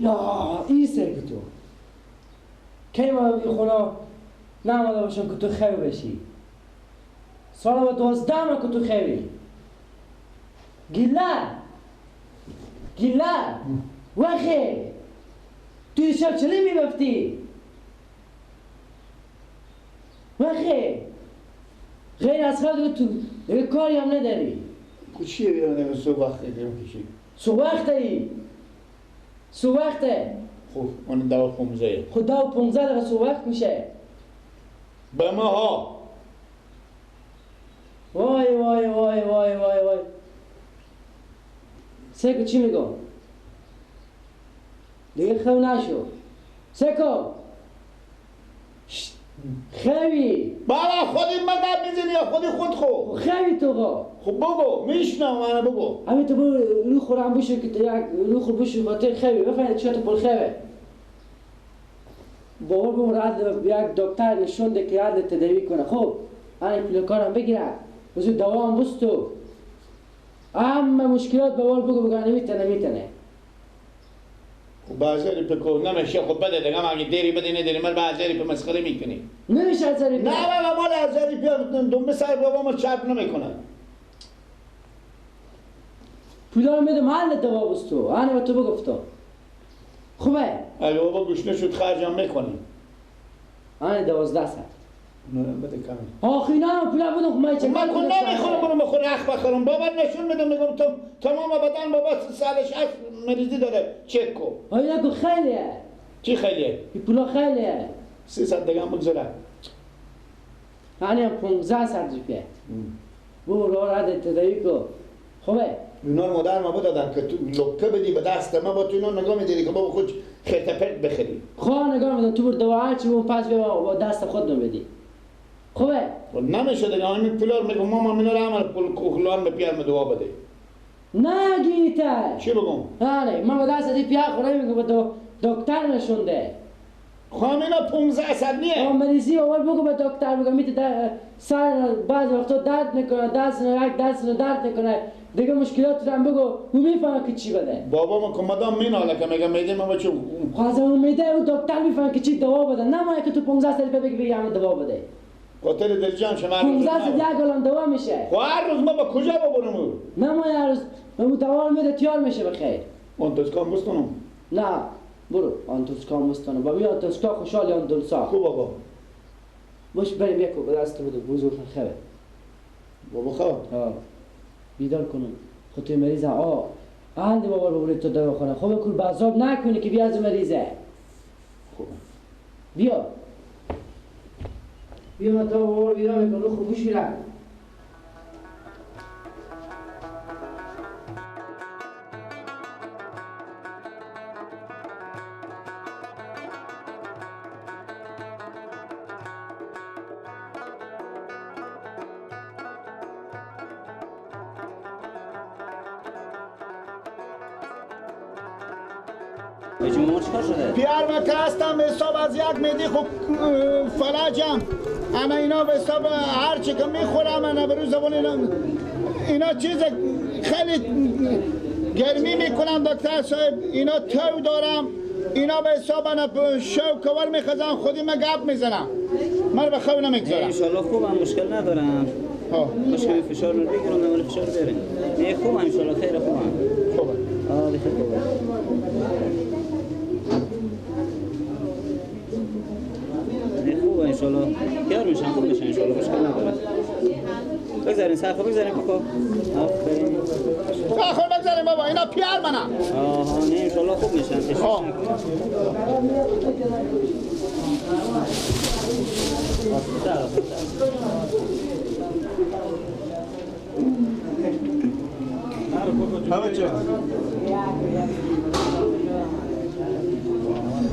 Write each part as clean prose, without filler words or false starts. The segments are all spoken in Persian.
یا این سرک تو کی ما این خونه نماده باشم که تو خیلی بشی سال با 12 ما که تو خیلی گله وخی توی شب چلی میبفتی وخی غیر از خود تو دیگه کاری هم نداری چیه بیرونه سو وقت دیگه کشی سو وقته خب اون 15 خود 15 دقیقه سو وقت میشه به ما ها وای سکو چی میگم دیگه خو نشو سکو خوی بابا خودی مدد میزنی یا خود خو خوی تو با خب بگو میشنم منو بگو همین تو برو رو خورم بشو که یک رو خور بشو خاطر خوی بفهمید چه تو پر خوی باور بگم رد یک دکتر نشونده که رد تداوی کنه خب این پلکارم بگیره بزو دوام بستو اما مشکلات باور بگو نمیتونه خب بازاری پکو نمیشه خب بده دیگه اگه دیری بده نداری من بازاری په مسخره میکنی نمیشه ازاری نه بابا مال ازاری پیا دنبه سر بابا ما چرب نمیکنه پولا رو میده محل دوا بستو آنه با تو بگفتو خوبه اگه بابا گوشنه شد خرجم میکنی آنه 12 ساعت نه بده کمی آخی نه پولا بدون خمای چه من کن نمیخورم برو بخور اخ بخورم بابا نشون میدم میگم تو تمام بدن بابا سالش هست مریضی داره چک کو آیا نگو خیلیه چی خیلیه؟ این پولا خیلیه 300 دیگه هم بگذاره آنه هم 15 ساعت روپیه برو رد تدایی کو خوبه اینا رو مادر ما بدادن که تو لکه بدی به دست ما با تو اینا نگاه میدیدی که بابا خود خرت پرت بخری خواه نگاه میدن تو بر دوا چی اون پس با دست خود بدی خوبه نمیشه دیگه همین پولا رو میگم ماما منو رو عمل پول کوخلان به پیار دوا بده نه گیته چی بگم؟ آره من با دست ازی پیار خورم میگم با دکتر نشونده خواهم اینا 15 صد نیه مریضی اول بگو به دکتر بگم میته سر بعضی وقتا درد میکنه دست درد میکنه دیگه مشکلات رو هم بگو او میفهمه که چی بده بابا ما که مدام میناله که میگم میده ما بچه خوازم اون میده او دکتر میفهمه که چی دوا بده نمایه که تو 15 سال بگی همه دوا بده قاتل دلجان شما 15 سال یک گلان دوا میشه خب هر روز ما با کجا ببرم نمایه هر روز اون دوا رو میده تیار میشه بخیر اون تسکان بستونم نه برو آنتوسکا مستانه بابی آنتوسکا خوشحالی آن دلسا خوب بابا باش بریم یکو به دست بده بزرگ خبه بابا خواب بیدار کنم خود توی مریضه اهل بابا رو ببرید تو دوا خونه خوبه کل بازاب نکنی که بیا از مریضه خوبه بیا ما تا بابا رو بیدار میکن رو خوبوش میرم پیار ما که هستم حساب از یک میدی خب فلجم انا اینا به حساب هر چی که میخورم انا برو زبان اینا چیز خیلی گرمی میکنم دکتر صاحب اینا تو دارم اینا به حساب انا شو کور میخزم خودی من گپ میزنم من به خو نمیگذارم انشالله خوبم مشکل ندارم مشکل فشار رو بگیرم ولی فشار بریم نه خوبم انشالله خیلی خوبم خوبه خیلی خوبه خوبه انشالله پیار میشن خوب میشن انشالله مشکل نداره بگذارین سرخو بگذارین بکو آفرین سرخو بگذارین بابا اینا پیار منم نه انشالله خوب میشن تشویش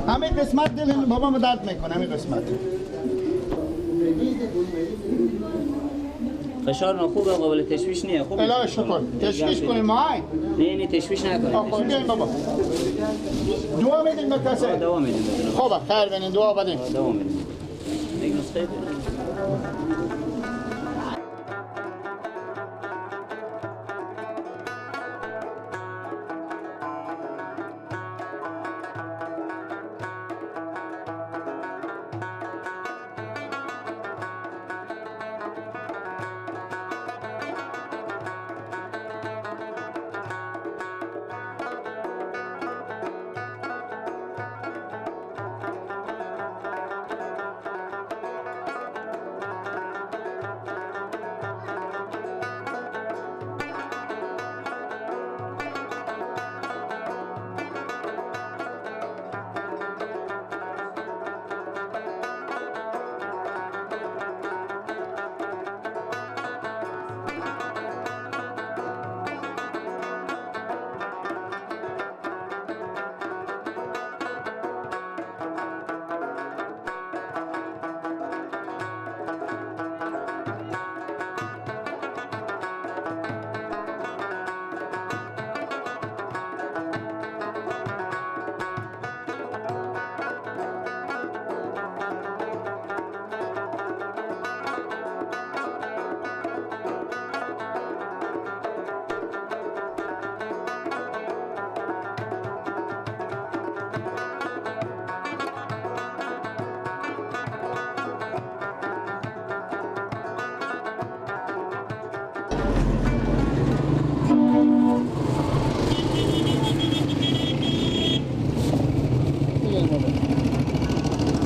همین قسمت دل بابا ما درد میکنه همین قسمت فشار خوبه قابل تشویش نیه خوب الهی شکر تشویش کنیم ما نه تشویش نکنیم خب بیاین بابا دعا میدین به کسی دعا میدیم خوبه خیر بینین دعا بدین دعا میدیم یک نسخه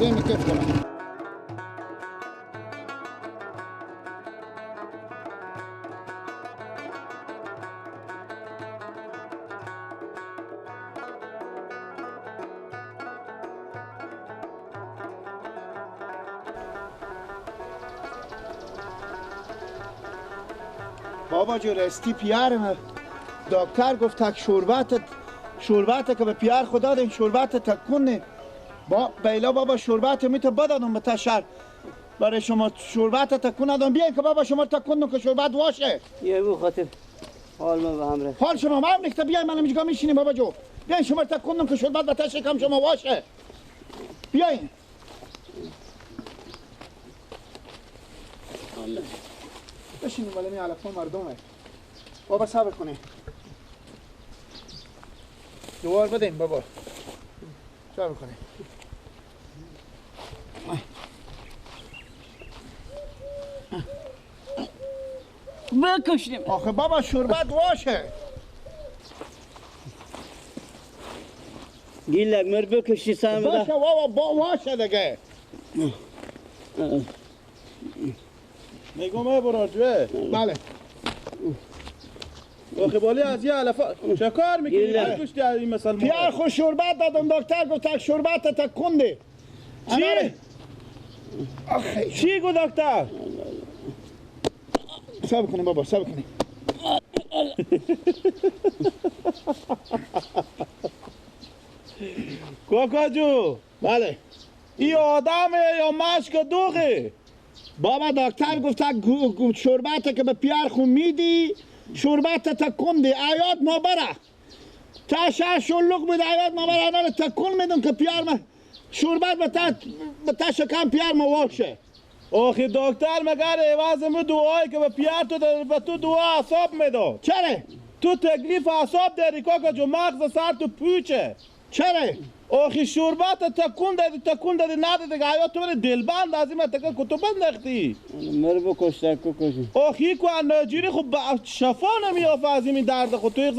بیم کف کنم. بابا جو رستی پیارم دکتر گفت تک شربت که به پیار خدا دین شربت تکونه با بیلا بابا شربت میته بدادم به تشر برای شما شربت تکون ندارم بیاین که بابا شما تکون که شربت واشه یه بو خاطر حال ما به هم رفت حال شما ما هم نکته بیاین من اینجا میشینیم بابا جو بیاین شما تکون که شربت به تشر کم شما واشه بیاین بشینیم ولی می علفان مردمه بابا صبر کنی دوار بدیم بابا صبر کنی بکشیم آخه بابا شربت واشه گیلک مر بکشی سهم باشه بده بابا با واشه دیگه میگم برادوه بله آخه بالی از یه علفا چه کار میکنی؟ گیلک. هر کشتی از این مثل پیار خود شربت دادم دکتر گفت تک شربت تکنده چی؟ آخه چی گو دکتر؟ صبر کنی بابا صبر کنی کوکا جو بله ای آدمه یا مشک دوغه؟ بابا دکتر گفت تک شربت که به پیار خود میدی شربت تکنده آیات ما بره تا شهر شلوک بده آیات ما بره انا تکن میدم که پیار ما شربت به تا شکم پیار ما واشه آخه دکتر مگر عوض می دعایی که به پیار تو به تو دعا اعصاب میداد چرا؟ تو تکلیف اعصاب داری کوکا جو مغز سر تو پوچه چرا؟ آخه شربت تکون دادی ندادی که آیا تو بره دلبند از این تکه کتو بندختی مر بکش کشی آخی که ناجوری خب شفا نمیافه از این درد خود تو یک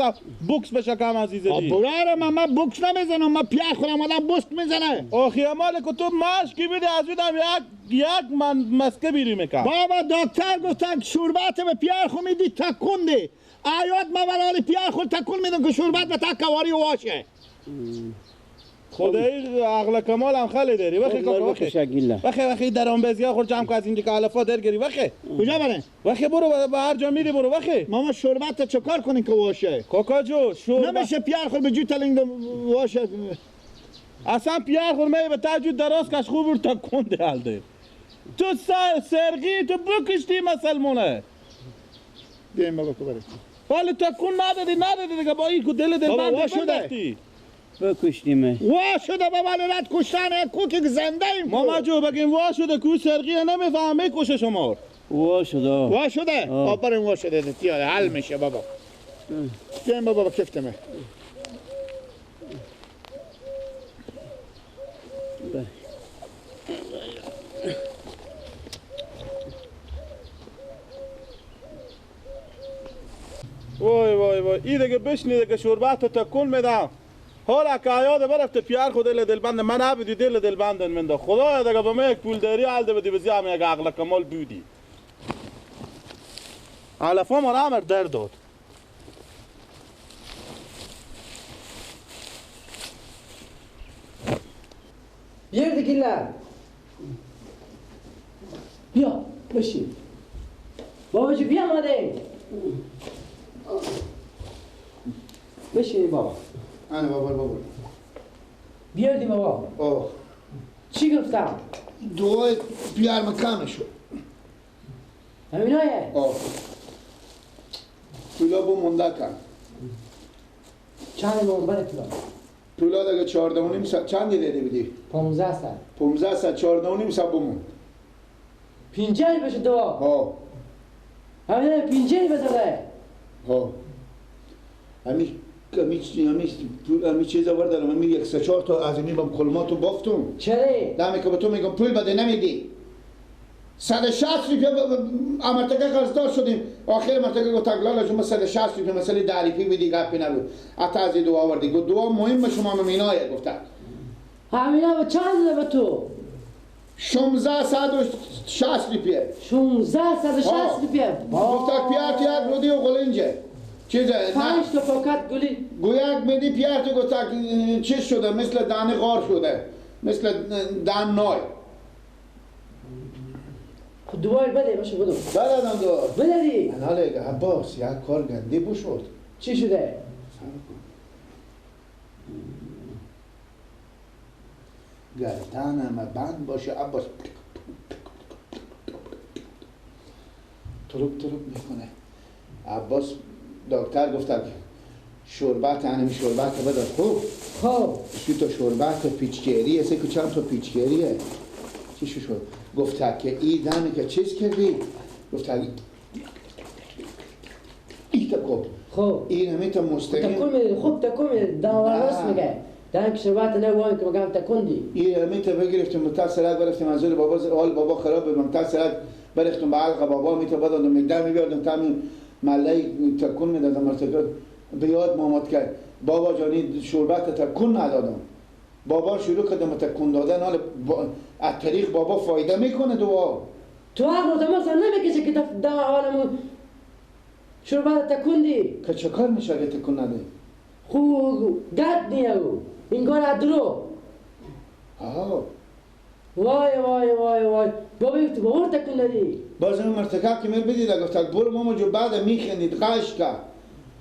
بوکس بشه کم عزیزه دی براره من بوکس نمیزنم من پیار خودم آدم بوست میزنه آخی امال که تو مشکی بیدی از بیدم یک من مسکه بیری میکن بابا دکتر گفت تک شربت به پیار خود میدی تکون دی آیات ما برای پیار خود تکون میدم که شربت به تک کواری واشه خدایی عقل کمال هم خیلی داری وقتی مر که بکش گیلک وقتی درام بزیا خور جمع که از اینجا که علفا در گری وقتی کجا بره؟ برو به هر جا میری برو وقتی ماما شربت چکار کنین که واشه؟ کوکا جو شربت نمیشه پیار خود به جو تلنگ واشه اصلا پیار خور می به تجود دراز کش خوب رو تکون ده تو سرگی تو بکشتی مسلمونه بیایم بابا که بریم حالا تکون ندادی دیگه با این که دل بابا، بند وا شده. بندختی بکشتیمه وا شده بابا رد کشتن کوکی زنده ایم ماما جو بگیم وا شده که سرگی نمیفهمه کشه شما وا شده وا شده؟ بریم وا شده تیاره حل میشه بابا بیایم بابا کفتمه وای این دیگه بشنیده که شربت تکون میدم حالا که یاد برفته پیار خود دل بند من عبدی دل بندن منده خدا دیگه به من یک پول داری حال بدی بزی هم یک عقل کمال بودی علفا ما را درد داد بیار گیلک بیا بشین بابا جو بیا ماده بشین بابا آنه بابا بیاردی بابا اوه چی گفتم؟ دوای پیار مکانه شد همینایه اوه پولا بو مونده کن چند منبر پلا پولا دیگه 14 و نیم ساعت چندی دیده بودی؟ 15 سال 15 ساعت 14 و نیم ساعت بمون 50 بشه دو ها همینایه 50 بده ها همی چیزا بردارم همی یک سه چهار تا از این بام کلماتو بافتم چرا؟ دمی که به تو میگم پول بده نمیدی 160 روپیه امرتگه قرضدار شدیم آخر مرتگه گفت اگلالا شما 160 روپیه مسئله دریفی بدی گپی نبود حتی از این دعا وردی گفت دعا مهم شما ممینایه گفتن همینه به چند ده به تو؟ 1660 روپیه 1660 روپیه گفتک پیار تو یک رودی و قلنجه چیزه 5 تا پاکت گلی گویک میدی پیار تو گفتک چیز شده مثل دانه غار شده مثل دان نای خود دوباره بده باشه بدو بلدم دو بده دی حالا عباس یک کار گندی بشود چی شده؟ گردنم بند باشه عباس تروب میکنه عباس دکتر گفتن شربت هنمی شربت بدار خوب خب شو تو شربت پیچگیریه سه که چند تا پیچگیریه چی شد گفت که ای دمی که چیز کردی گفت ای تکو خب این همی تا مستقیم تکون میده خوب تکون میده داور راست میگه دانک شربت نه وای که مگم تکون دی این همی تا بگرفتیم متصلت برفتیم از زور بابا حال بابا خراب بود متصلت برفتیم به حلقه بابا می تا بدادم میدم میبردم تامین ملای تکون میدادم مرتبط بیاد مامات کرد بابا جانی شربت تکون ندادم بابا شروع کردم تکون دادن حال از طریق بابا فایده میکنه دعا تو عقل تو مثلا نمیکشه که دو حالمو شربت تکون دی که چه کار میشه اگه تکون نده خوب گرد نیه او این کار ادرو آه وای بابا تو بابا تکون دادی باز این مرتکب که بدید گفتک برو ماما جو بعد میخندید قش که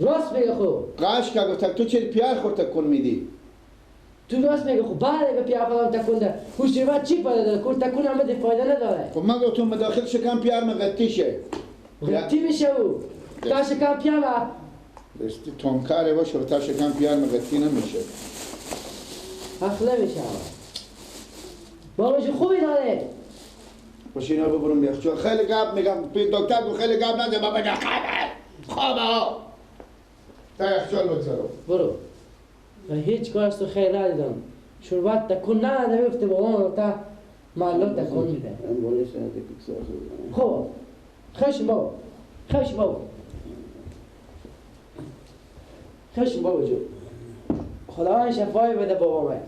راست میگه خوب قش که گفتک تو چه پیار خورد تکون میدی تو راست میگه خوب بعد اگه پیا خودم تکون ده خوش شربت چی فایده داره کور تکون هم بده فایده نداره خب من گفتم مداخل شکم پیار مغطی شه غلطی میشه او تا شکم پیا ما دستی تونکاره باشه و تا شکم پیار مغطی نمیشه اخله میشه بابا جو خوبی داره باشه اینا ببرم بیخ چون خیلی گپ میگم دکتر گفت خیلی گپ نده بابا جا خوابه ها تا یخچال بگذارم برو و هیچ کارش تو خیر ندیدم شربت تکون نده بیفته بابا تا معلوم تکون میده خب خشم بابا خشم بابا جو خدا شفای بده بابا من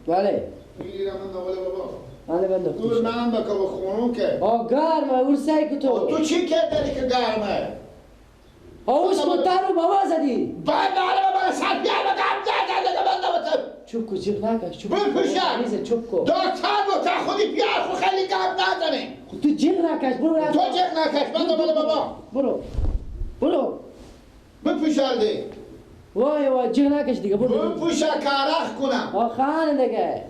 بله میگیرم من دوله بابا بله بنده دور نام بکه و خونون که گرمه ورسای که تو چی کردی که گرمه؟ اوش کتر رو بابا زدی باید بابا سر بیار بگم چوب کو جیغ نکش چوب بپوشن چوب کو دکتر گفت خودی پیار خو خیلی گپ نزنی تو جیغ نکش برو تو جیغ نکش من دوله بابا برو بپوشالده وای جیغ نکش دیگه برو بپوشه کارخ کنم آخانه دیگه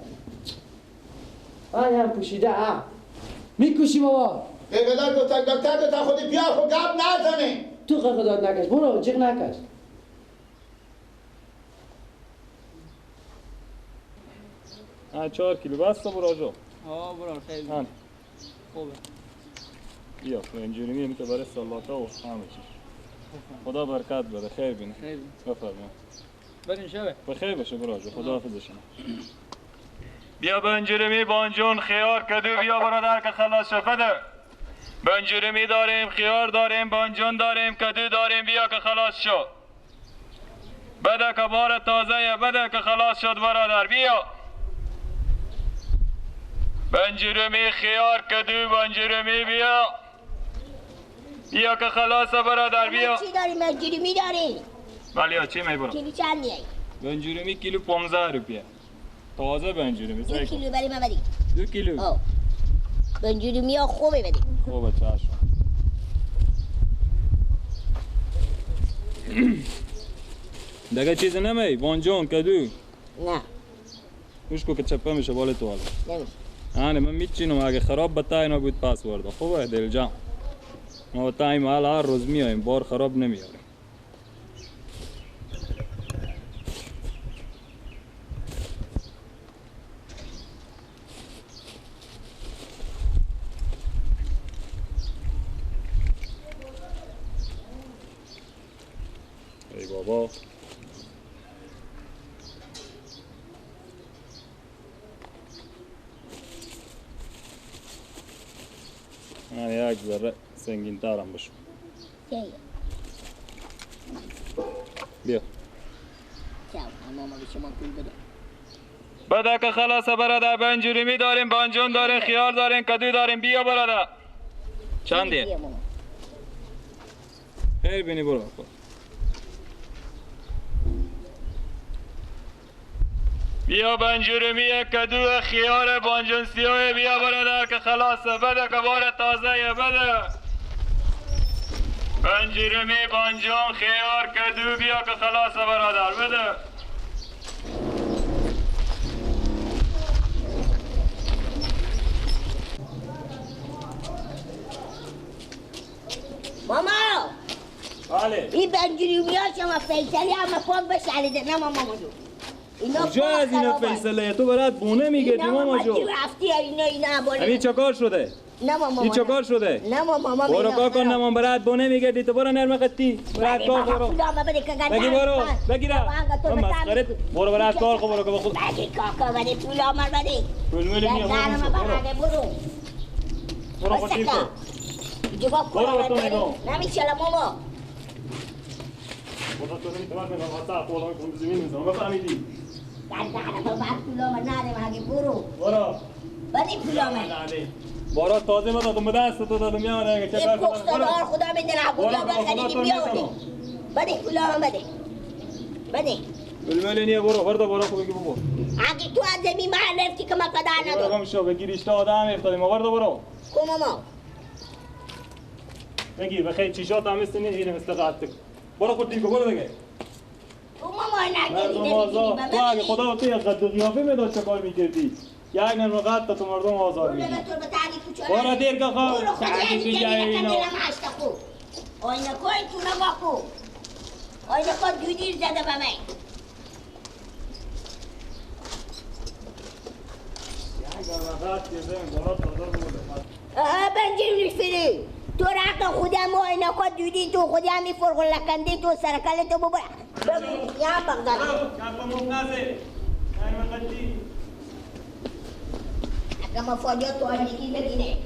هم پوشیده میکشی بابا بگدار دکتر گفت خودی پیار خو گپ نزنی تو خداد نکش برو جیغ نکش ها 4 کیلو بسته برو جو برو خیلی خوبه بیا اینجوری میگم که برای سلاتا و همه چی خدا برکت بده خیر بینه بفرمایید برین شبه بخیر بشه برو جو خدا حافظ شما بیا بنجرمی بانجون خیار کدو بیا برادر که خلاص شفده بنجرمی داریم خیار داریم بانجون داریم کدو داریم بیا که خلاص شد بده که بار تازه بده که خلاص شد برادر بیا بنجرمی خیار کدو بنجرمی بیا که خلاصه برادر بیا چی داری بنجرمی داری؟ بله چی میبرم؟ کیلو چندی؟ بنجرمی کیلو 15 روپیه تازه بنجرمی 2 کیلو برای من بدی 2 کیلو بنجرمی ها خوبه بدی خوبه چشم دیگه چیز نمی بانجون کدو نه گوش کو که چپه میشه بالا تو نمیشه من میچینم اگه خراب بتا اینا بود پاسورد خوبه دل جان ما تایم حال هر روز میایم بار خراب نمیاریم ای بابا یک ذره سنگین ترم بشو بیا ماما به شما پول بده. بده که خلاص برادر، بنجوریمی داریم، بانجون داریم، خیار داریم، کدو داریم. بیا برادر. چندیه؟ بیا ماما. خیر بینی برو. بیا بنجوریمی، کدو، خیار، بانجون سیاه. بیا برادر که خلاصه. بده که بار تازه. بده بنجوریمی، بانجون، خیار، کدو. بیا که خلاصه برادر. بده. ماما بله. این بنجوریمی ها شما فیصلی همه پاک بشلیده. نه ماما جو اینا کجا از اینا فیصله؟ تو برات بونه میگردی ماما جو. رفتی اینا بالا. همین چکار شده؟ نه ماما. این چکار شده؟ نه ماما. برو کار کن. نمان برات بونه میگردی. تو برو نرم قطی. برات کار برو. بگی برو. بگیره. مسخره. برو برات کار کن. برو که بخود. بگی کاکا بده پول آمد بده. پول میلی میام. برو. برو خوشی کن. جواب برو تو نگاه. نمیشه ماما. برو تو نمیتونم بگم واسه پولام کن زمین میزنم. بفهمیدی؟ برو. بده پول آمد. برو تازه ما دادم دست تو دادم میام که چقدر پختار خدا میدونه پول بخری بیاوری. بده پول آمد بده. بلمل نیه. برو برو خوبی که بگو. اگه تو از زمین من رفتی که من قدر ندارم. برو شو بگیر اشته آدم افتادیم. برو. کو ماما. بگیر بخیر چیشات هم مثل اینه مثل قطع. برو خود دیگه برو دیگه. تو ماما نگیری نمیدونی. تو اگه خدا تو یک قد قیافه میداد چه کار میکردی؟ یک نرم قد تو مردم آزار میدی. برو دیر که خواه. تعدیل بگه اینا. آینه کوی تو نگاه کو. آینه کو جودیر زده به من. بنجیم نشفری. تو رقم خودم آینه کو جودی تو خودم میفرق لکنده تو سرکل تو ببر. یا بغداد. اگه ما فاجعه تو آنشکی نگینه.